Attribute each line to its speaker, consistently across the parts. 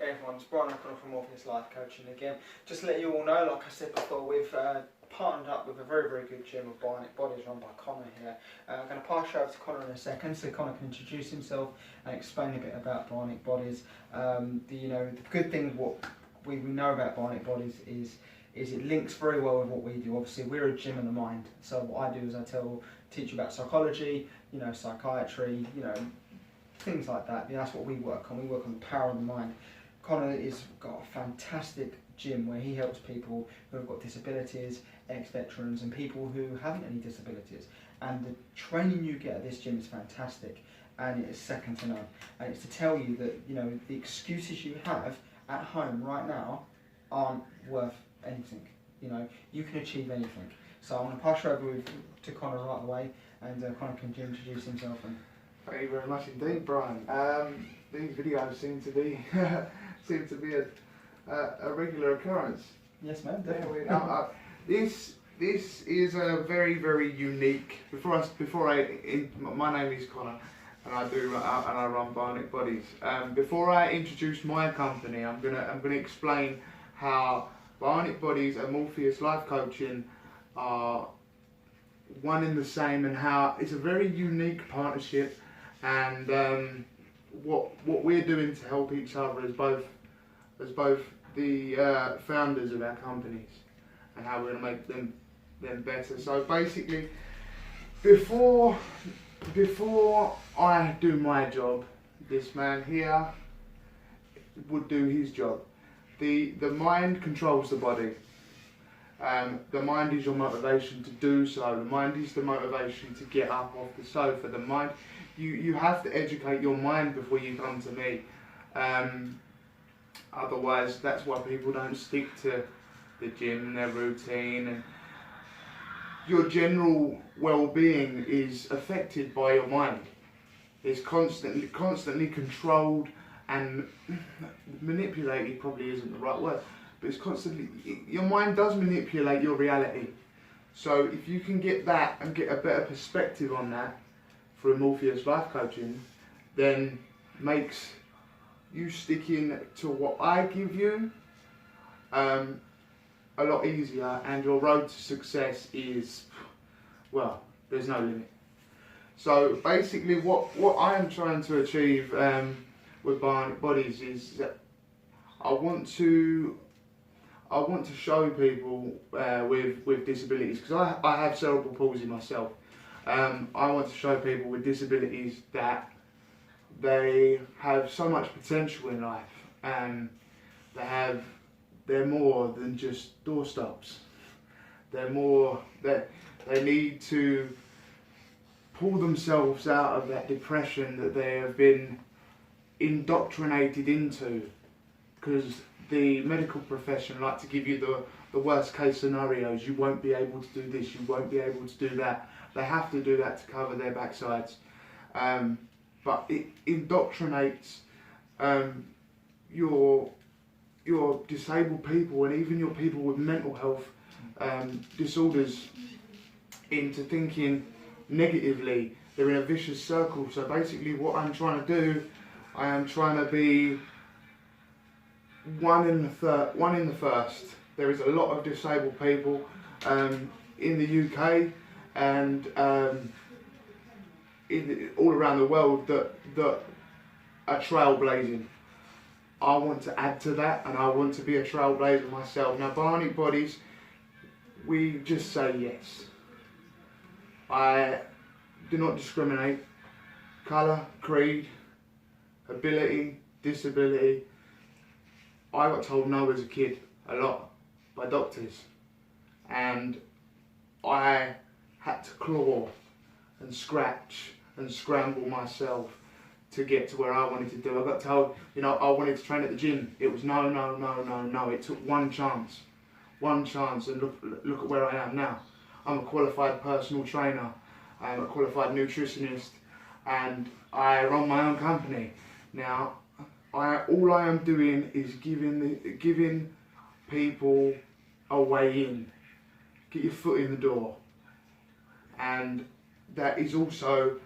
Speaker 1: Hey everyone, it's Brian O'Connor from Morpheus Life Coaching again. Just to let you all know, like I said before, we've partnered up with a very, very good gym of Bionic Bodies run by Connor here. I'm going to pass you over to Connor in a second so Connor can introduce himself and explain a bit about Bionic Bodies. The good thing what we know about Bionic Bodies is it links very well with what we do. Obviously, we're a gym of the mind, so what I do is I teach you about psychology, psychiatry, things like that. That's what we work on. We work on the power of the mind. Connor has got a fantastic gym where he helps people who have got disabilities, ex-veterans and people who haven't any disabilities. And the training you get at this gym is fantastic and it is second to none. And it's to tell you that the excuses you have at home right now aren't worth anything. You can achieve anything. So I'm going to pass you over to Connor right away, and Connor can introduce himself.
Speaker 2: Thank you very much indeed, Brian. These videos seem to be a regular occurrence.
Speaker 1: Yes, ma'am. Definitely.
Speaker 2: This is a very, very unique. My name is Connor, and I run Bionic Bodies. Before I introduce my company, I'm gonna explain how Bionic Bodies and Morpheus Life Coaching are one in the same, and how it's a very unique partnership, and what we're doing to help each other as both the founders of our companies, and how we're going to make them better. So basically, before I do my job, this man here would do his job. The mind controls the body. The mind is your motivation to do so. The mind is the motivation to get up off the sofa. The mind, you have to educate your mind before you come to me. Otherwise, that's why people don't stick to the gym and their routine. And your general well-being is affected by your mind. It's constantly controlled and manipulated. Probably isn't the right word. But it's constantly, your mind does manipulate your reality. So if you can get that and get a better perspective on that through Morpheus Life Coaching, then makes you sticking to what I give you a lot easier, and your road to success is, well, there's no limit. So basically what I am trying to achieve with Bionic Bodies is that I want to show people with disabilities, because I have cerebral palsy myself. I want to show people with disabilities that they have so much potential in life, and they're more than just doorstops. They're more that they need to pull themselves out of that depression that they have been indoctrinated into, because the medical profession like to give you the worst case scenarios. You won't be able to do this, you won't be able to do that. They have to do that to cover their backsides. But it indoctrinates your disabled people, and even your people with mental health disorders, into thinking negatively. They're in a vicious circle. So basically what I'm trying to do, I am trying to be one in the first. There is a lot of disabled people in the UK and all around the world that are trailblazing. I want to add to that, and I want to be a trailblazer myself. Now, Bionic Bodies, we just say yes. I do not discriminate. Colour, creed, ability, disability. I got told no as a kid, a lot, by doctors, and I had to claw and scratch and scramble myself to get to where I wanted to do. I got told, I wanted to train at the gym. It was no. It took one chance, and look at where I am now. I'm a qualified personal trainer, I'm a qualified nutritionist, and I run my own company. Now, all I am doing is giving people a way in. Get your foot in the door. And that is also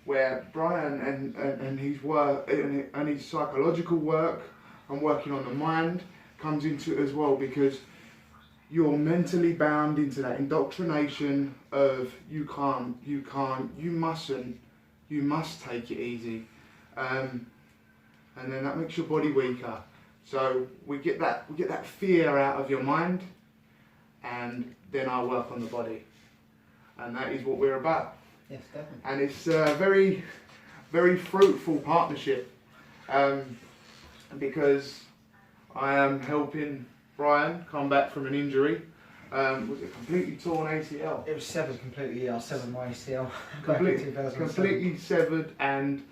Speaker 2: where Brian and his work and his psychological work and working on the mind comes into it as well, because you're mentally bound into that indoctrination of you can't, you mustn't, you must take it easy, and then that makes your body weaker. So we get that fear out of your mind, and then I work on the body, and that is what we're about.
Speaker 1: Yes, definitely.
Speaker 2: And it's a very, very fruitful partnership, because I am helping Brian come back from an injury. Was it completely torn ACL?
Speaker 1: It was severed completely. I severed my ACL.
Speaker 2: Completely severed and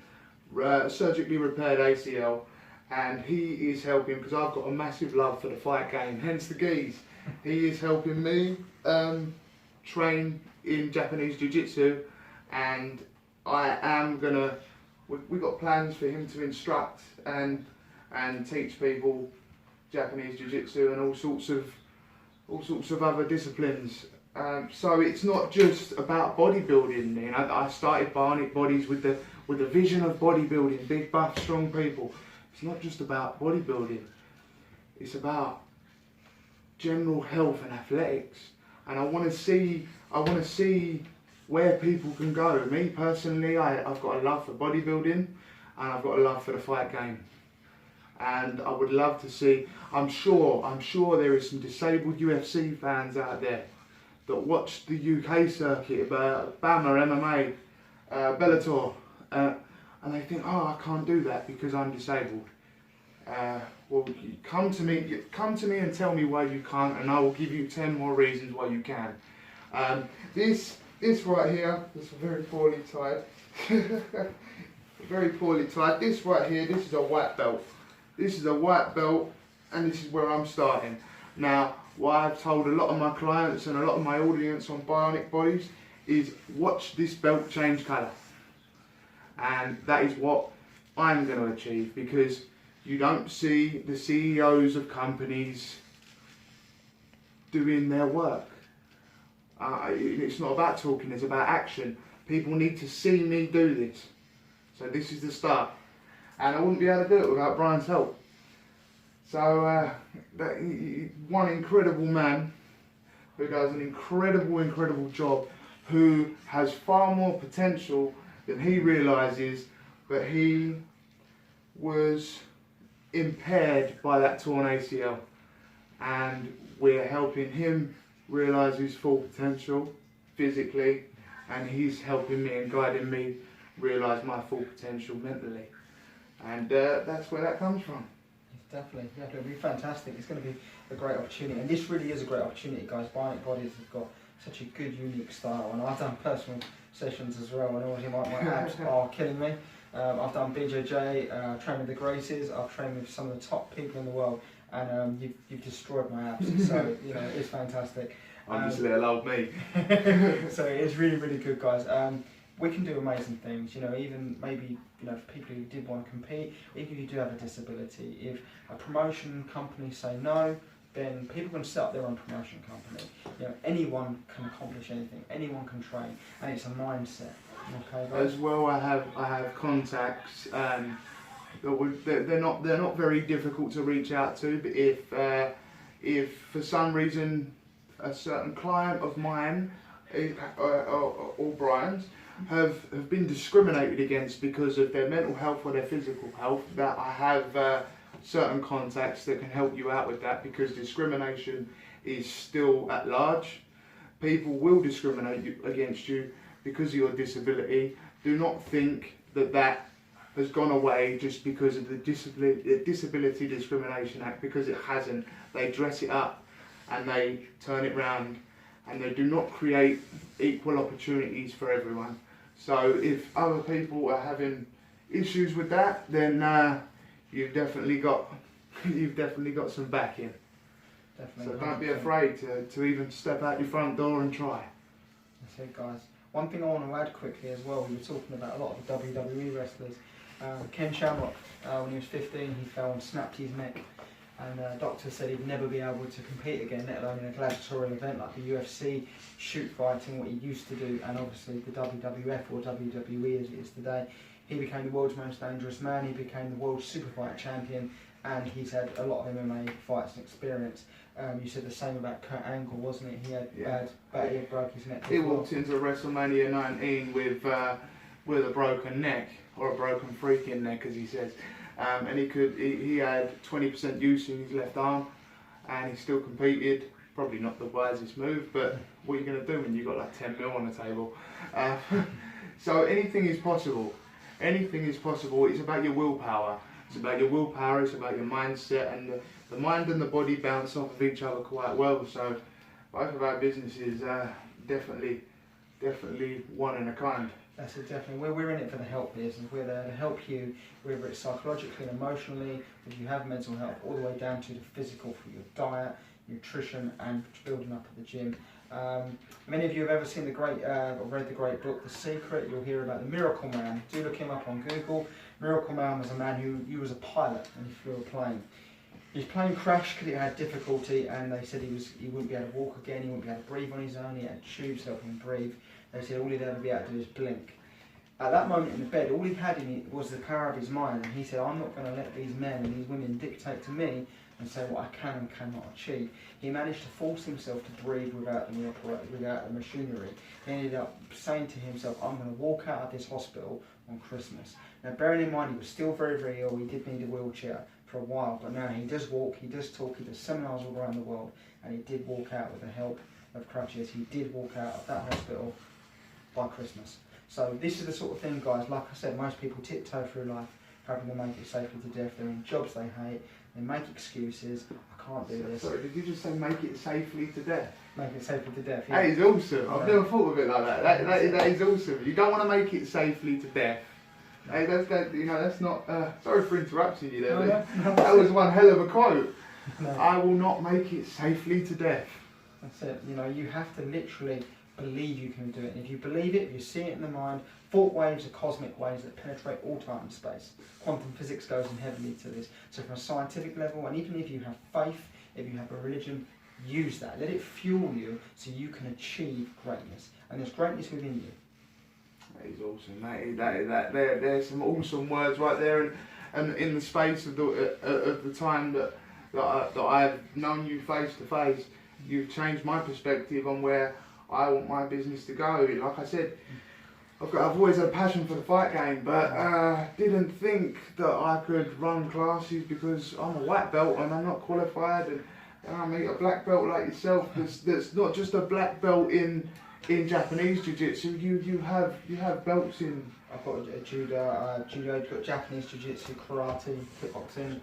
Speaker 2: surgically repaired ACL, and he is helping, because I've got a massive love for the fight game, hence the geese. He is helping me train in Japanese Jiu-Jitsu, and I am gonna. We've got plans for him to instruct and teach people Japanese Jiu-Jitsu and all sorts of other disciplines. So it's not just about bodybuilding. You know, I started Bionic Bodies with the vision of bodybuilding, big, buff, strong people. It's not just about bodybuilding. It's about general health and athletics. And I want to see where people can go. Me personally, I've got a love for bodybuilding, and I've got a love for the fight game. And I would love to see, I'm sure there is some disabled UFC fans out there that watch the UK circuit, BAMMA, MMA, Bellator, and they think, oh, I can't do that because I'm disabled. Well, come to me and tell me why you can't, and I will give you 10 more reasons why you can. This right here, this is very poorly tied. Very poorly tied. This right here, this is a white belt. This is a white belt, and this is where I'm starting. Now, what I've told a lot of my clients and a lot of my audience on Bionic Bodies is watch this belt change colour. And that is what I'm going to achieve, because you don't see the CEOs of companies doing their work. It's not about talking, it's about action. People need to see me do this. So this is the start. And I wouldn't be able to do it without Brian's help. So, one incredible man who does an incredible job, who has far more potential than he realises, but he was impaired by that torn ACL. And we're helping him realise his full potential physically, and he's helping me and guiding me realise my full potential mentally. And that's where that comes from.
Speaker 1: Definitely, it'll be fantastic. It's going to be a great opportunity, and this really is a great opportunity, guys. Bionic Bodies have got such a good, unique style, and I've done personal sessions as well, and already my abs are killing me. I've done BJJ, trained with the Gracies, I've trained with some of the top people in the world, and you've destroyed my abs, so you know, it's fantastic.
Speaker 2: Obviously, allowed me.
Speaker 1: So it's really, really good, guys. We can do amazing things, you know, even maybe, you know, for people who did want to compete, even if you do have a disability, if a promotion company say no, then people can set up their own promotion company. You know, anyone can accomplish anything, anyone can train, and it's a mindset. Okay, guys?
Speaker 2: As well, I have contacts. They're not very difficult to reach out to, but if for some reason a certain client of mine or Brian's have been discriminated against because of their mental health or their physical health, that I have certain contacts that can help you out with that, because discrimination is still at large. People will discriminate against you because of your disability. Do not think that has gone away just because of the Disability Discrimination Act, because it hasn't. They dress it up and they turn it round, and they do not create equal opportunities for everyone. So if other people are having issues with that, then you've definitely got some backing.
Speaker 1: Definitely.
Speaker 2: So don't be afraid to even step out your front door and try.
Speaker 1: That's it, guys. One thing I want to add quickly as well, we were talking about a lot of the WWE wrestlers. Ken Shamrock, when he was 15, he fell and snapped his neck. And doctors said he'd never be able to compete again, let alone in a gladiatorial event like the UFC, shoot fighting, what he used to do, and obviously the WWF or WWE as it is today. He became the world's most dangerous man, he became the world's super fight champion, and he's had a lot of MMA fights and experience. You said the same about Kurt Angle, wasn't it? He had he broke his neck.
Speaker 2: He walked into WrestleMania 19 with a broken neck, or a broken freaking neck, as he says. And he had 20% use in his left arm, and he still competed. Probably not the wisest move, but what are you going to do when you've got like 10 mil on the table? So anything is possible. Anything is possible. It's about your willpower. It's about your willpower, it's about your mindset, and the mind and the body bounce off of each other quite well. So both of our businesses are definitely one in a kind.
Speaker 1: That's it, definitely. We're in it for the help business. We're there to help you, whether it's psychologically and emotionally, if you have mental health, all the way down to the physical, for your diet, nutrition, and building up at the gym. Many of you have ever seen the great, or read the great book, The Secret. You'll hear about the Miracle Man. Do look him up on Google. Miracle Man was a man who was a pilot and he flew a plane. His plane crashed because it had difficulty, and they said he wouldn't be able to walk again, he wouldn't be able to breathe on his own, he had tubes helping him breathe. They said all he'd ever be able to do is blink. At that moment in the bed, all he had in it was the power of his mind, and he said, I'm not going to let these men and these women dictate to me and say what I can and cannot achieve. He managed to force himself to breathe without the machinery. He ended up saying to himself, I'm going to walk out of this hospital on Christmas. Now, bearing in mind he was still very, very ill, he did need a wheelchair for a while, but now he does walk, he does talk, he does seminars all around the world, and he did walk out with the help of crutches. He did walk out of that hospital by Christmas. So this is the sort of thing, guys, like I said, most people tiptoe through life hoping to make it safely to death. They're in jobs they hate, they make excuses, I can't do this.
Speaker 2: Sorry, did you just say make it safely to death?
Speaker 1: Make it safely to death, yeah.
Speaker 2: That is awesome. I've never thought of it like that. That is awesome. You don't want to make it safely to death. Hey, that's not. Sorry for interrupting you there.
Speaker 1: No.
Speaker 2: That was one hell of a quote.
Speaker 1: No.
Speaker 2: I will not make it safely to death.
Speaker 1: That's it. You have to literally believe you can do it. And if you believe it, if you see it in the mind, thought waves are cosmic waves that penetrate all time and space. Quantum physics goes in heavily to this. So from a scientific level, and even if you have faith, if you have a religion, use that. Let it fuel you so you can achieve greatness. And there's greatness within you.
Speaker 2: That is awesome. There's some awesome words right there, and in the space of the time that I've known you face to face, you've changed my perspective on where I want my business to go. Like I said, I've always had a passion for the fight game, but didn't think that I could run classes because I'm a white belt and I'm not qualified, and I meet a black belt like yourself that's not just a black belt in Japanese jiu-jitsu. You have belts in.
Speaker 1: I've got a judo, got Japanese jiu-jitsu, karate, kickboxing,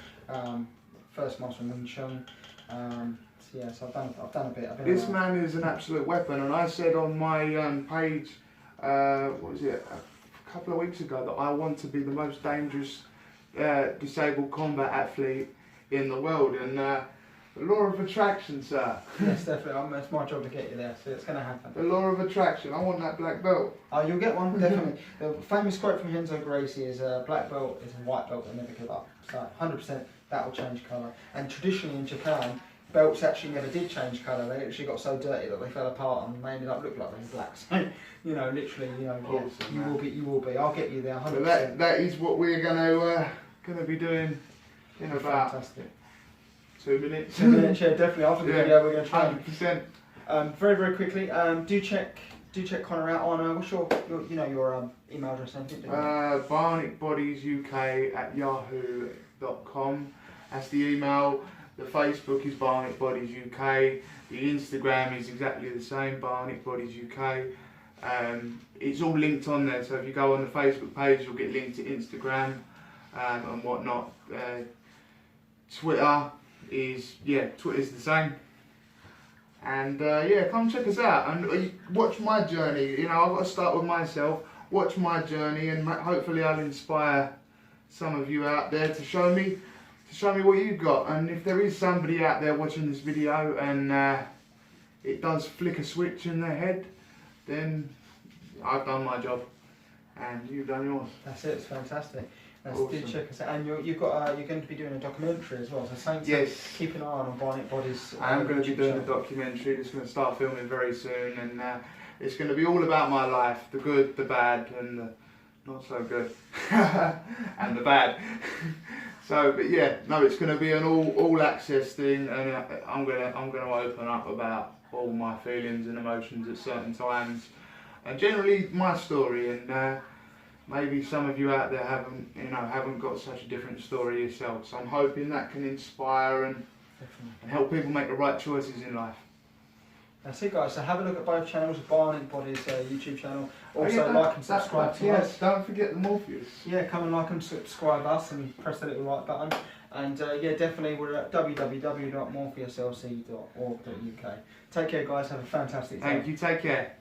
Speaker 1: first master in Wing Chun. So I've done a bit.
Speaker 2: This man is an absolute weapon, and I said on my page, what was it, a couple of weeks ago, that I want to be the most dangerous disabled combat athlete in the world, and the law of attraction, sir.
Speaker 1: Yes, definitely. It's my job to get you there, so it's going to happen.
Speaker 2: The law of attraction. I want that black belt.
Speaker 1: Oh, you'll get one, definitely. The famous quote from Renzo Gracie is, black belt is a white belt that never give up. So 100% that will change colour. And traditionally in Japan, belts actually never did change colour. They actually got so dirty that they fell apart and they ended up looking like they were black. So, literally, awesome, you will be. I'll get you there 100%.
Speaker 2: So that is what we're gonna be doing in about
Speaker 1: fantastic.
Speaker 2: 2 minutes.
Speaker 1: 2 minutes, yeah, definitely. After the video, we're going to try
Speaker 2: 100%.
Speaker 1: Very, very quickly. Do check Connor out on what's your email address?
Speaker 2: Bionic Bodies UK at yahoo.com. That's the email. The Facebook is Bionic Bodies UK. The Instagram is exactly the same, Bionic Bodies UK. It's all linked on there. So if you go on the Facebook page, you'll get linked to Instagram and whatnot. Twitter's the same. And come check us out and watch my journey. I've got to start with myself. Watch my journey, and hopefully I'll inspire some of you out there to show me what you've got. And if there is somebody out there watching this video and it does flick a switch in their head, then I've done my job and you've done yours.
Speaker 1: That's it. It's fantastic.
Speaker 2: Awesome.
Speaker 1: Do check us out. And you're going to be doing a documentary as well. So keep an eye on Bionic Bodies.
Speaker 2: I am going to be doing a documentary. It's going to start filming very soon, and it's going to be all about my life, the good, the bad, and not so good, and the bad. So, but yeah, no, it's going to be an all access thing, and I'm gonna open up about all my feelings and emotions at certain times, and generally my story, and maybe some of you out there haven't got such a different story yourself. So I'm hoping that can inspire and help people make the right choices in life.
Speaker 1: That's it, guys. So have a look at both channels, Bionic Bodies YouTube channel. Also like and subscribe to us.
Speaker 2: Yes, don't forget the Morpheus.
Speaker 1: Yeah, come and like and subscribe us and press the little like button. And yeah, definitely we're at www.morpheuslc.org.uk. Take care, guys. Have a fantastic day.
Speaker 2: Thank you. Take care.